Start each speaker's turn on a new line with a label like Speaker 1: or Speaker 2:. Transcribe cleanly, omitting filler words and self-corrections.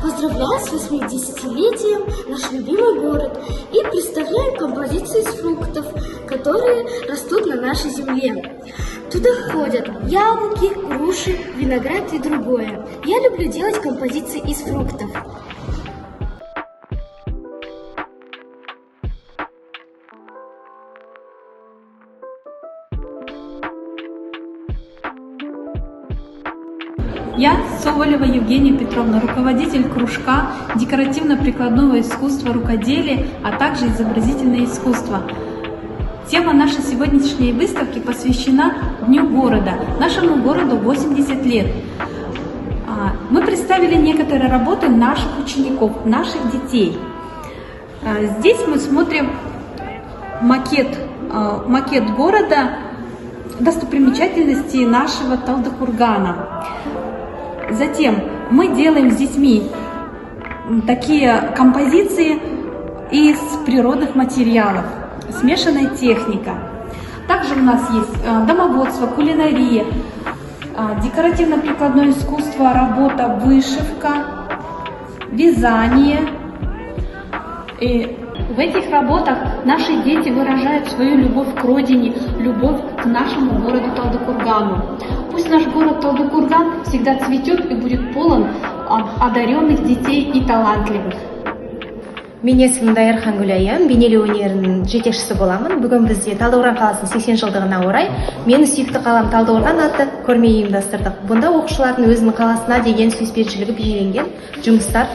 Speaker 1: Поздравляем с 80-летием наш любимый город и представляем композиции из фруктов, которые растут на нашей земле. Туда входят яблоки, груши, виноград и другое. Я люблю делать композиции из фруктов.
Speaker 2: Я Соболева Евгения Петровна, руководитель кружка декоративно-прикладного искусства рукоделия, а также изобразительное искусство. Тема нашей сегодняшней выставки посвящена Дню города. Нашему городу 80 лет. Мы представили некоторые работы наших учеников, наших детей. Здесь мы смотрим макет города, достопримечательности нашего Талдыкургана. Затем мы делаем с детьми такие композиции из природных материалов, смешанная техника. Также у нас есть домоводство, кулинария, декоративно-прикладное искусство, работа, вышивка, вязание. И в этих работах наши дети выражают свою любовь к родине, любовь к нашему городу Талдыкургану. Пусть наш город Талдыкурган всегда цветет и будет полон одаренных детей и талантливых.
Speaker 3: Мен есімім Дайырхан Гүлайым, бейнелеу өнерінің жетекшісі боламын. Бүгін бізде Талдықорған қаласының 80 жылдығына орай "Менің сүйікті қалам Талдықорған" атты көрме ұйымдастырдық. Бұнда оқушылардың өзінің қаласына деген сүйіспеншілігі бейнеленген жұмыстар